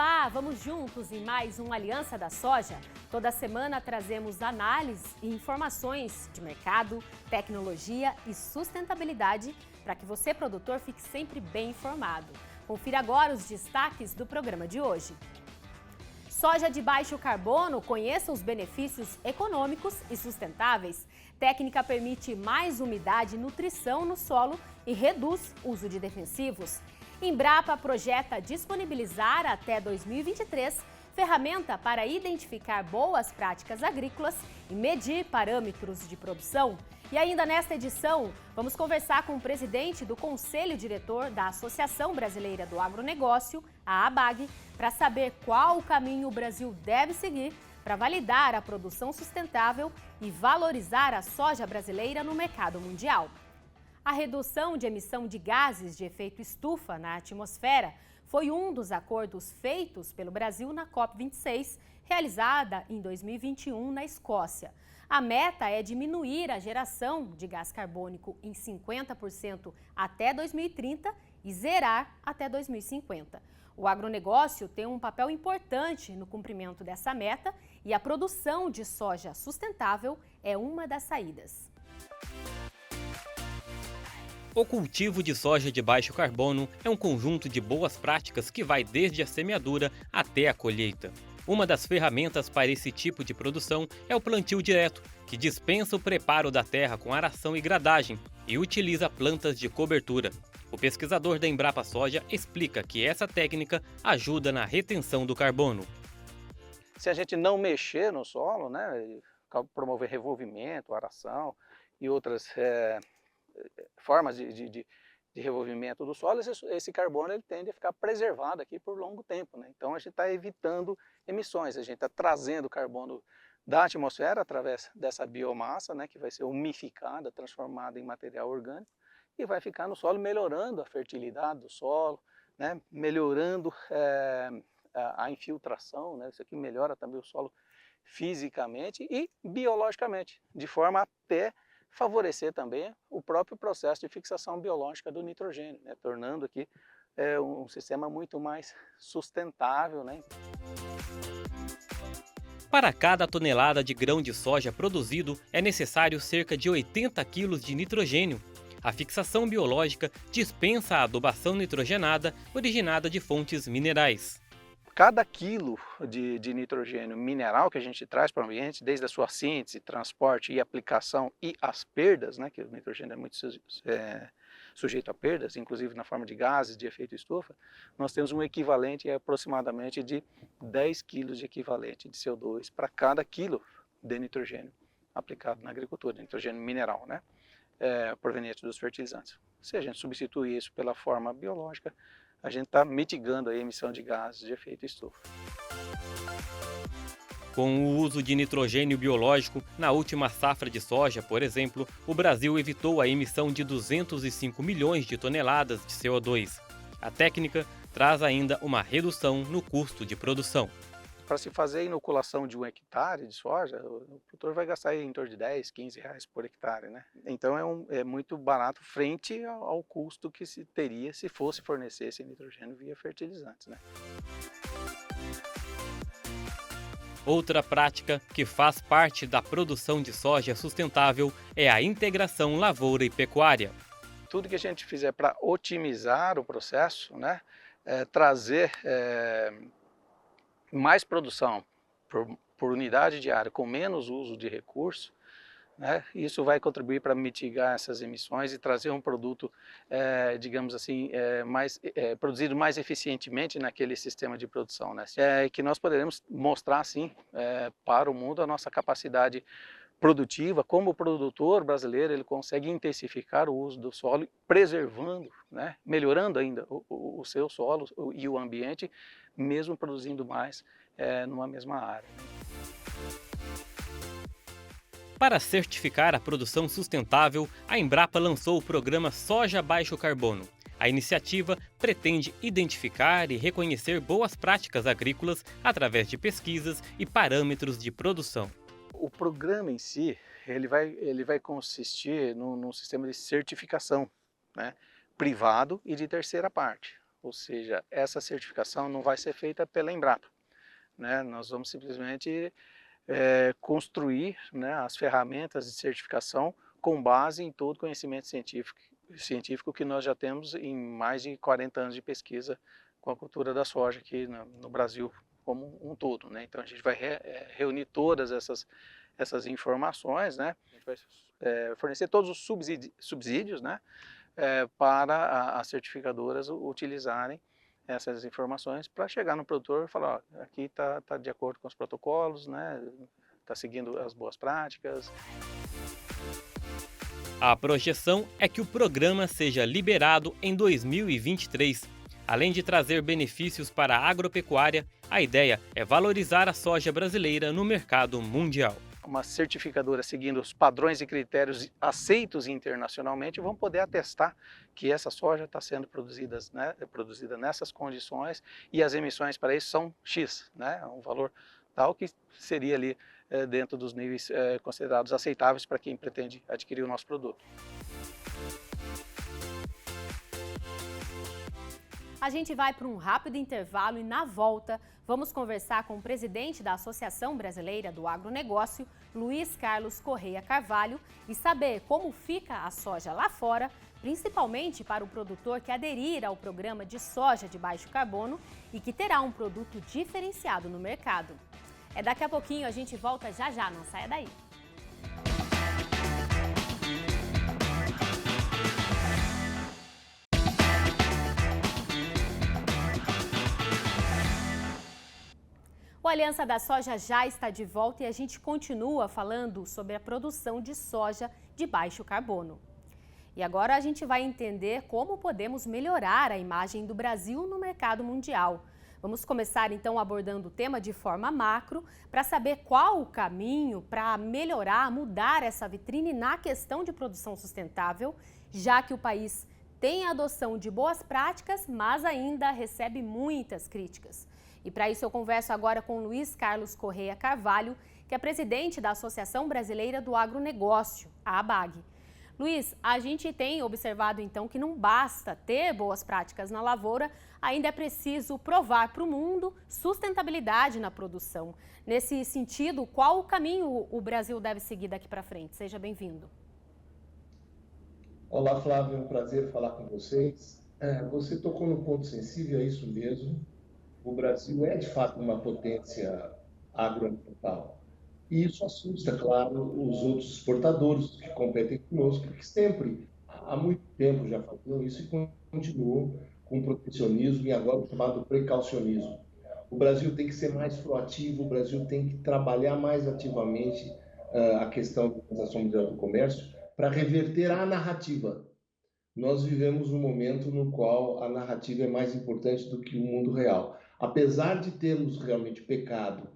Olá, vamos juntos em mais um Aliança da Soja? Toda semana trazemos análises e informações de mercado, tecnologia e sustentabilidade para que você, produtor, fique sempre bem informado. Confira agora os destaques do programa de hoje. Soja de baixo carbono, conheça os benefícios econômicos e sustentáveis. Técnica permite mais umidade e nutrição no solo e reduz o uso de defensivos. Embrapa projeta disponibilizar até 2023 ferramenta para identificar boas práticas agrícolas e medir parâmetros de produção. E ainda nesta edição, vamos conversar com o presidente do Conselho Diretor da Associação Brasileira do Agronegócio, a ABAG, para saber qual o caminho o Brasil deve seguir para validar a produção sustentável e valorizar a soja brasileira no mercado mundial. A redução de emissão de gases de efeito estufa na atmosfera foi um dos acordos feitos pelo Brasil na COP26, realizada em 2021 na Escócia. A meta é diminuir a geração de gás carbônico em 50% até 2030 e zerar até 2050. O agronegócio tem um papel importante no cumprimento dessa meta e a produção de soja sustentável é uma das saídas. O cultivo de soja de baixo carbono é um conjunto de boas práticas que vai desde a semeadura até a colheita. Uma das ferramentas para esse tipo de produção é o plantio direto, que dispensa o preparo da terra com aração e gradagem e utiliza plantas de cobertura. O pesquisador da Embrapa Soja explica que essa técnica ajuda na retenção do carbono. Se a gente não mexer no solo, né, promover revolvimento, aração e outras formas de revolvimento do solo, esse carbono ele tende a ficar preservado aqui por longo tempo, né? Então a gente está evitando emissões, a gente está trazendo carbono da atmosfera através dessa biomassa, né, que vai ser umificada, transformada em material orgânico e vai ficar no solo melhorando a fertilidade do solo, né, melhorando a infiltração, né? Isso aqui melhora também o solo fisicamente e biologicamente, de forma até favorecer também o próprio processo de fixação biológica do nitrogênio, né? Tornando aqui um sistema muito mais sustentável, né? Para cada tonelada de grão de soja produzido, é necessário cerca de 80 kg de nitrogênio. A fixação biológica dispensa a adubação nitrogenada originada de fontes minerais. Cada quilo de nitrogênio mineral que a gente traz para o ambiente, desde a sua síntese, transporte e aplicação e as perdas, né, que o nitrogênio é muito sujeito a perdas, inclusive na forma de gases de efeito estufa, nós temos um equivalente aproximadamente de 10 quilos de equivalente de CO2 para cada quilo de nitrogênio aplicado na agricultura, nitrogênio mineral, né, proveniente dos fertilizantes. Se a gente substituir isso pela forma biológica, a gente está mitigando a emissão de gases de efeito estufa. Com o uso de nitrogênio biológico, na última safra de soja, por exemplo, o Brasil evitou a emissão de 205 milhões de toneladas de CO2. A técnica traz ainda uma redução no custo de produção. Para se fazer a inoculação de 1 hectare de soja, o produtor vai gastar em torno de 10, 15 reais por hectare, né? Então é muito barato frente ao custo que se teria se fosse fornecer esse nitrogênio via fertilizantes, né? Outra prática que faz parte da produção de soja sustentável é a integração lavoura e pecuária. Tudo que a gente fizer para otimizar o processo, né? Trazer mais produção por unidade de área com menos uso de recurso, né? Isso vai contribuir para mitigar essas emissões e trazer um produto, digamos assim, produzido mais eficientemente naquele sistema de produção, né? Que nós poderemos mostrar assim para o mundo a nossa capacidade produtiva, como o produtor brasileiro ele consegue intensificar o uso do solo, preservando, né, melhorando ainda o seu solo e o ambiente, mesmo produzindo mais numa mesma área. Para certificar a produção sustentável, a Embrapa lançou o programa Soja Baixo Carbono. A iniciativa pretende identificar e reconhecer boas práticas agrícolas através de pesquisas e parâmetros de produção. O programa em si, ele vai consistir num sistema de certificação, né, privado e de terceira parte. ou seja, essa certificação não vai ser feita pela Embrapa, né? Nós vamos simplesmente construir, né, as ferramentas de certificação com base em todo o conhecimento científico que nós já temos em mais de 40 anos de pesquisa com a cultura da soja aqui no Brasil como um todo, né? Então a gente vai reunir todas essas informações, né? A gente vai fornecer todos os subsídios, né, para as certificadoras utilizarem essas informações para chegar no produtor e falar, ó, aqui está de acordo com os protocolos, né? Está seguindo as boas práticas. A projeção é que o programa seja liberado em 2023. Além de trazer benefícios para a agropecuária, a ideia é valorizar a soja brasileira no mercado mundial. Uma certificadora seguindo os padrões e critérios aceitos internacionalmente vão poder atestar que essa soja está sendo produzida nessas condições e as emissões para isso são X, né? Um valor tal que seria ali dentro dos níveis considerados aceitáveis para quem pretende adquirir o nosso produto. A gente vai para um rápido intervalo e na volta vamos conversar com o presidente da Associação Brasileira do Agronegócio, Luiz Carlos Correia Carvalho, e saber como fica a soja lá fora, principalmente para o produtor que aderir ao programa de soja de baixo carbono e que terá um produto diferenciado no mercado. Daqui a pouquinho, a gente volta já, não saia daí. O Aliança da Soja já está de volta e a gente continua falando sobre a produção de soja de baixo carbono. E agora a gente vai entender como podemos melhorar a imagem do Brasil no mercado mundial. Vamos começar então abordando o tema de forma macro para saber qual o caminho para melhorar, mudar essa vitrine na questão de produção sustentável, já que o país tem a adoção de boas práticas, mas ainda recebe muitas críticas. E para isso eu converso agora com Luiz Carlos Correia Carvalho, que é presidente da Associação Brasileira do Agronegócio, a ABAG. Luiz, a gente tem observado então que não basta ter boas práticas na lavoura, ainda é preciso provar para o mundo sustentabilidade na produção. Nesse sentido, qual o caminho o Brasil deve seguir daqui para frente? Seja bem-vindo. Olá, Flávio, é um prazer falar com vocês. Você tocou no ponto sensível, é isso mesmo. O Brasil é, de fato, uma potência agroambiental. E isso assusta, claro, os outros exportadores que competem conosco, porque sempre, há muito tempo já faziam isso e continuam com o protecionismo e agora o chamado precaucionismo. O Brasil tem que ser mais proativo, o Brasil tem que trabalhar mais ativamente a questão da Organização Mundial do Comércio para reverter a narrativa. Nós vivemos um momento no qual a narrativa é mais importante do que o mundo real. Apesar de termos realmente pecado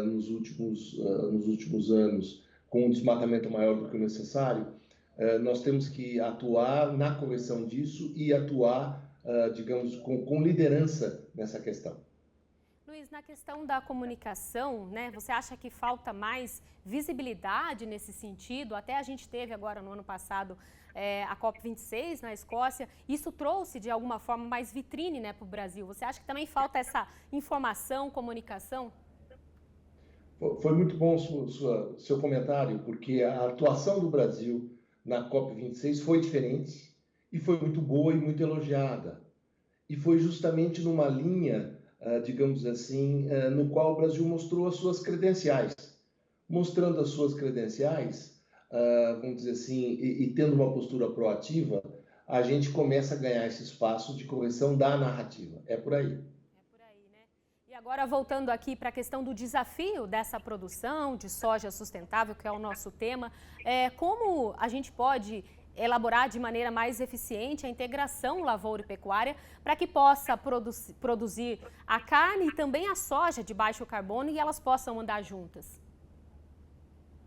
nos últimos anos com um desmatamento maior do que o necessário, nós temos que atuar na correção disso e atuar, digamos, com liderança nessa questão. Luiz, na questão da comunicação, né, você acha que falta mais visibilidade nesse sentido? Até a gente teve agora no ano passado a COP26 na Escócia, isso trouxe de alguma forma mais vitrine, né, para o Brasil. Você acha que também falta essa informação, comunicação? Foi muito bom seu comentário, porque a atuação do Brasil na COP26 foi diferente e foi muito boa e muito elogiada. E foi justamente numa linha, digamos assim, no qual o Brasil mostrou as suas credenciais. Mostrando as suas credenciais, vamos dizer assim, e tendo uma postura proativa, a gente começa a ganhar esse espaço de correção da narrativa. É por aí. E agora, voltando aqui para a questão do desafio dessa produção de soja sustentável, que é o nosso tema, como a gente pode elaborar de maneira mais eficiente a integração lavoura e pecuária para que possa produzir a carne e também a soja de baixo carbono e elas possam andar juntas?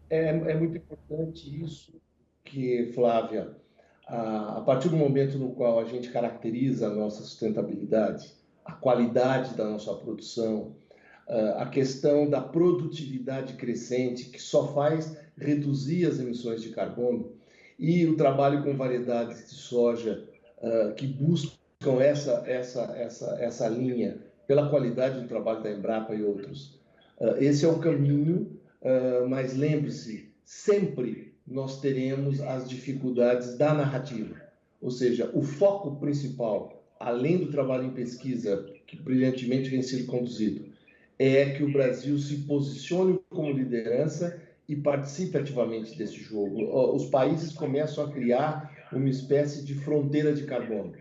É muito importante isso, que, Flávia, a partir do momento no qual a gente caracteriza a nossa sustentabilidade, a qualidade da nossa produção, a questão da produtividade crescente, que só faz reduzir as emissões de carbono, e o trabalho com variedades de soja que buscam essa linha pela qualidade do trabalho da Embrapa e outros. Esse é o caminho, mas lembre-se, sempre nós teremos as dificuldades da narrativa. Ou seja, o foco principal, além do trabalho em pesquisa, que brilhantemente vem sendo conduzido, é que o Brasil se posicione como liderança e participe ativamente desse jogo. Os países começam a criar uma espécie de fronteira de carbono.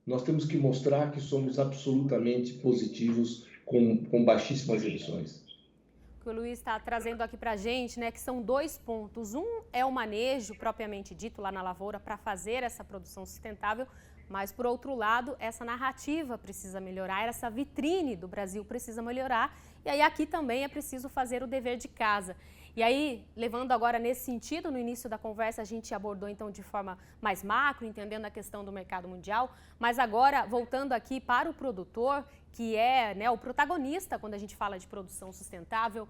Nós temos que mostrar que somos absolutamente positivos com baixíssimas emissões. O que o Luiz está trazendo aqui para a gente, né, que são 2 pontos. Um é o manejo propriamente dito lá na lavoura para fazer essa produção sustentável, mas, por outro lado, essa narrativa precisa melhorar, essa vitrine do Brasil precisa melhorar, e aí aqui também é preciso fazer o dever de casa. E aí, levando agora nesse sentido, no início da conversa a gente abordou então de forma mais macro, entendendo a questão do mercado mundial, mas agora voltando aqui para o produtor, que é, né, o protagonista quando a gente fala de produção sustentável,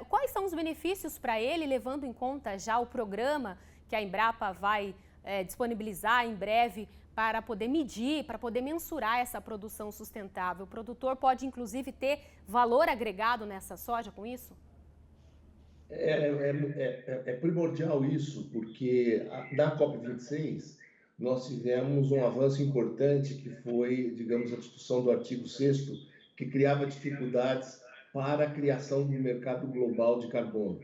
quais são os benefícios para ele, levando em conta já o programa que a Embrapa vai disponibilizar em breve para poder medir, para poder mensurar essa produção sustentável? O produtor pode inclusive ter valor agregado nessa soja com isso? É primordial isso, porque na COP26 nós tivemos um avanço importante que foi, digamos, a discussão do artigo 6º, que criava dificuldades para a criação do mercado global de carbono.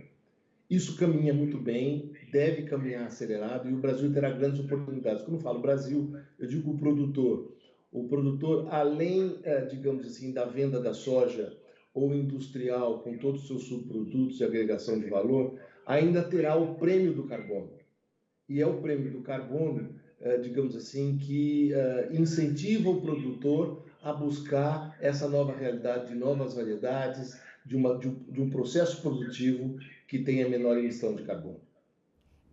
Isso caminha muito bem, deve caminhar acelerado e o Brasil terá grandes oportunidades. Quando eu falo Brasil, eu digo o produtor. O produtor, além, digamos assim, da venda da soja ou industrial, com todos os seus subprodutos e agregação de valor, ainda terá o prêmio do carbono. E é o prêmio do carbono, digamos assim, que incentiva o produtor a buscar essa nova realidade de novas variedades, de um processo produtivo que tenha menor emissão de carbono.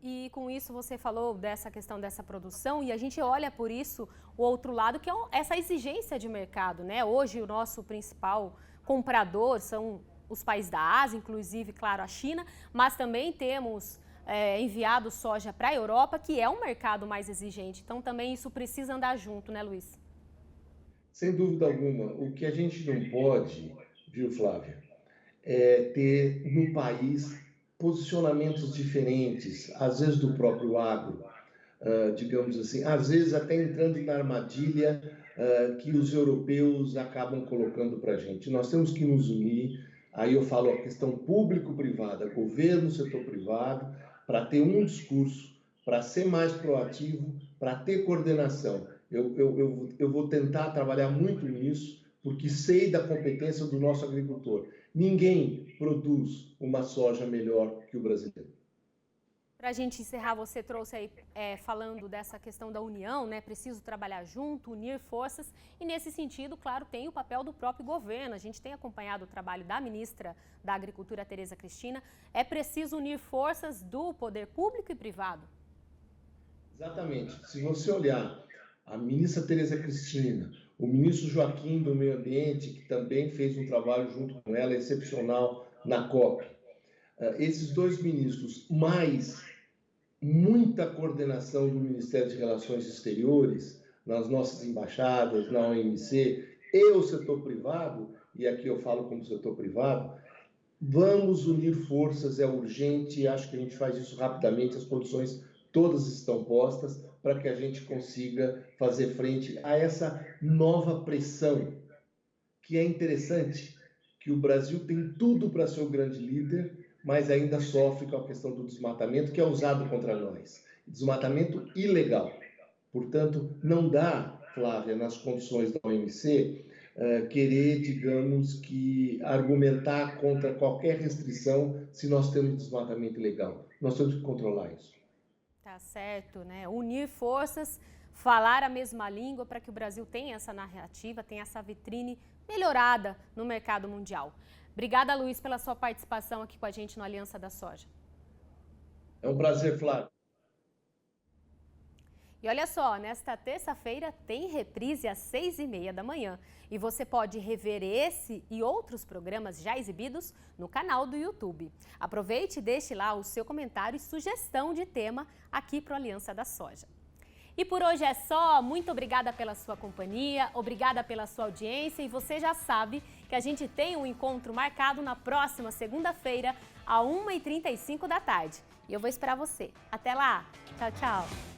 E com isso você falou dessa questão dessa produção e a gente olha por isso o outro lado, que é essa exigência de mercado, né? Hoje o nosso principal comprador são os países da Ásia, inclusive, claro, a China, mas também temos enviado soja para a Europa, que é um mercado mais exigente. Então também isso precisa andar junto, né, Luiz? Sem dúvida alguma. O que a gente não pode, viu, Flávia, é ter no país posicionamentos diferentes, às vezes do próprio agro, digamos assim, às vezes até entrando na armadilha que os europeus acabam colocando para a gente. Nós temos que nos unir, aí eu falo a questão público-privada, governo, setor privado, para ter um discurso, para ser mais proativo, para ter coordenação. Eu vou tentar trabalhar muito nisso, porque sei da competência do nosso agricultor. Ninguém produz uma soja melhor que o brasileiro. Para a gente encerrar, você trouxe aí falando dessa questão da união, né? Preciso trabalhar junto, unir forças e nesse sentido, claro, tem o papel do próprio governo. A gente tem acompanhado o trabalho da ministra da Agricultura, Tereza Cristina. É preciso unir forças do poder público e privado. Exatamente. Se você olhar a ministra Tereza Cristina, o ministro Joaquim do Meio Ambiente, que também fez um trabalho junto com ela excepcional na COP. Esses 2 ministros, mais muita coordenação do Ministério de Relações Exteriores, nas nossas embaixadas, na OMC, e o setor privado, e aqui eu falo como setor privado, vamos unir forças, é urgente, acho que a gente faz isso rapidamente, as condições todas estão postas, para que a gente consiga fazer frente a essa nova pressão, que é interessante, que o Brasil tem tudo para ser o grande líder, mas ainda sofre com a questão do desmatamento, que é usado contra nós. Desmatamento ilegal. Portanto, não dá, Flávia, nas condições da OMC, querer, digamos, que argumentar contra qualquer restrição se nós temos desmatamento ilegal. Nós temos que controlar isso. Tá certo, né? Unir forças, falar a mesma língua para que o Brasil tenha essa narrativa, tenha essa vitrine melhorada no mercado mundial. Obrigada, Luiz, pela sua participação aqui com a gente no Aliança da Soja. É um prazer, Flávio. E olha só, nesta terça-feira tem reprise às 6h30 da manhã. E você pode rever esse e outros programas já exibidos no canal do YouTube. Aproveite e deixe lá o seu comentário e sugestão de tema aqui para o Aliança da Soja. E por hoje é só. Muito obrigada pela sua companhia, obrigada pela sua audiência. E você já sabe que a gente tem um encontro marcado na próxima segunda-feira, às 1h35 da tarde. E eu vou esperar você. Até lá. Tchau, tchau.